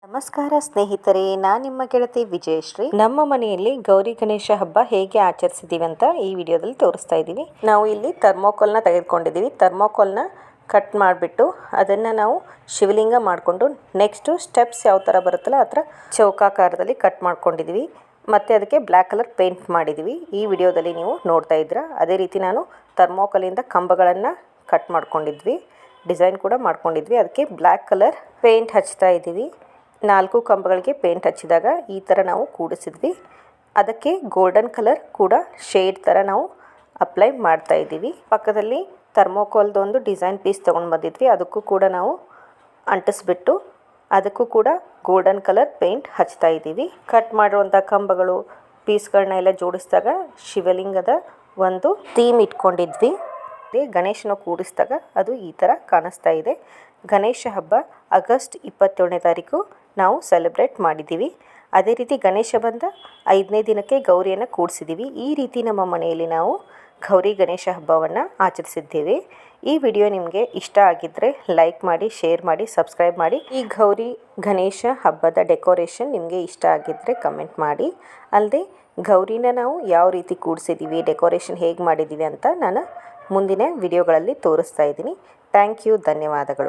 ನಮಸ್ಕಾರ ಸ್ನೇಹಿತರೆ, ನಾನು ನಿಮ್ಮ ಗೆಳತಿ ವಿಜಯಶ್ರೀ. ನಮ್ಮ ಮನೆಯಲ್ಲಿ ಗೌರಿ ಗಣೇಶ ಹಬ್ಬ ಹೇಗೆ ಆಚರಿಸಿದ್ದೀವಿ ಅಂತ ಈ ವಿಡಿಯೋದಲ್ಲಿ ತೋರಿಸ್ತಾ ಇದ್ದೀವಿ. ನಾವು ಇಲ್ಲಿ ಥರ್ಮೋಕೋಲ್ನ ತೆಗೆದುಕೊಂಡಿದ್ದೀವಿ. ಥರ್ಮೋಕೋಲ್ನ ಕಟ್ ಮಾಡಿಬಿಟ್ಟು ಅದನ್ನು ನಾವು ಶಿವಲಿಂಗ ಮಾಡಿಕೊಂಡು ನೆಕ್ಸ್ಟು ಸ್ಟೆಪ್ಸ್ ಯಾವ ಥರ ಬರುತ್ತಲ್ಲ ಆ ಥರ ಚೌಕಾಕಾರದಲ್ಲಿ ಕಟ್ ಮಾಡ್ಕೊಂಡಿದ್ದೀವಿ. ಮತ್ತು ಅದಕ್ಕೆ ಬ್ಲ್ಯಾಕ್ ಕಲರ್ ಪೇಂಟ್ ಮಾಡಿದ್ದೀವಿ. ಈ ವಿಡಿಯೋದಲ್ಲಿ ನೀವು ನೋಡ್ತಾ ಇದ್ದೀರಾ. ಅದೇ ರೀತಿ ನಾನು ಥರ್ಮೋಕೋಲಿಂದ ಕಂಬಗಳನ್ನು ಕಟ್ ಮಾಡ್ಕೊಂಡಿದ್ವಿ, ಡಿಸೈನ್ ಕೂಡ ಮಾಡ್ಕೊಂಡಿದ್ವಿ. ಅದಕ್ಕೆ ಬ್ಲ್ಯಾಕ್ ಕಲರ್ ಪೇಂಟ್ ಹಚ್ತಾ ಇದ್ದೀವಿ. 4 ಕಂಬಗಳಿಗೆ ಪೇಂಟ್ ಹಚ್ಚಿದಾಗ ಈ ಥರ ನಾವು ಕೂಡಿಸಿದ್ವಿ. ಅದಕ್ಕೆ ಗೋಲ್ಡನ್ ಕಲರ್ ಕೂಡ ಶೇಡ್ ಥರ ನಾವು ಅಪ್ಲೈ ಮಾಡ್ತಾ ಇದ್ದೀವಿ. ಪಕ್ಕದಲ್ಲಿ ಥರ್ಮೋಕೋಲ್ದು ಒಂದು ಡಿಸೈನ್ ಪೀಸ್ ತೊಗೊಂಡು ಬಂದಿದ್ವಿ. ಅದಕ್ಕೂ ಕೂಡ ನಾವು ಅಂಟಿಸ್ಬಿಟ್ಟು ಅದಕ್ಕೂ ಕೂಡ ಗೋಲ್ಡನ್ ಕಲರ್ ಪೇಂಟ್ ಹಚ್ತಾ ಇದ್ದೀವಿ. ಕಟ್ ಮಾಡಿರುವಂಥ ಕಂಬಗಳು ಪೀಸ್ಗಳನ್ನ ಎಲ್ಲ ಜೋಡಿಸಿದಾಗ ಶಿವಲಿಂಗದ ಒಂದು ಥೀಮ್ ಇಟ್ಕೊಂಡಿದ್ವಿ. ಗಣೇಶನ ಕೂಡಿಸಿದಾಗ ಅದು ಈ ಥರ ಕಾಣಿಸ್ತಾ ಇದೆ. ಗಣೇಶ ಹಬ್ಬ ಆಗಸ್ಟ್ 27ನೇ ತಾರೀಕು ನಾವು ಸೆಲೆಬ್ರೇಟ್ ಮಾಡಿದ್ದೀವಿ. ಅದೇ ರೀತಿ ಗಣೇಶ ಬಂದ 5ನೇ ದಿನಕ್ಕೆ ಗೌರಿಯನ್ನು ಕೂಡಿಸಿದ್ದೀವಿ. ಈ ರೀತಿ ನಮ್ಮ ಮನೆಯಲ್ಲಿ ನಾವು ಗೌರಿ ಗಣೇಶ ಹಬ್ಬವನ್ನು ಆಚರಿಸಿದ್ದೇವೆ. ಈ ವಿಡಿಯೋ ನಿಮಗೆ ಇಷ್ಟ ಆಗಿದ್ದರೆ ಲೈಕ್ ಮಾಡಿ, ಶೇರ್ ಮಾಡಿ, ಸಬ್ಸ್ಕ್ರೈಬ್ ಮಾಡಿ. ಈ ಗೌರಿ ಗಣೇಶ ಹಬ್ಬದ ಡೆಕೋರೇಷನ್ ನಿಮಗೆ ಇಷ್ಟ ಆಗಿದ್ದರೆ ಕಮೆಂಟ್ ಮಾಡಿ. ಅಲ್ಲದೆ ಗೌರಿನ ನಾವು ಯಾವ ರೀತಿ ಕೂಡಿಸಿದ್ದೀವಿ, ಡೆಕೋರೇಷನ್ ಹೇಗೆ ಮಾಡಿದ್ದೀವಿ ಅಂತ ನಾನು ಮುಂದಿನ ವಿಡಿಯೋಗಳಲ್ಲಿ ತೋರಿಸ್ತಾ ಇದ್ದೀನಿ. ಥ್ಯಾಂಕ್ ಯು, ಧನ್ಯವಾದಗಳು.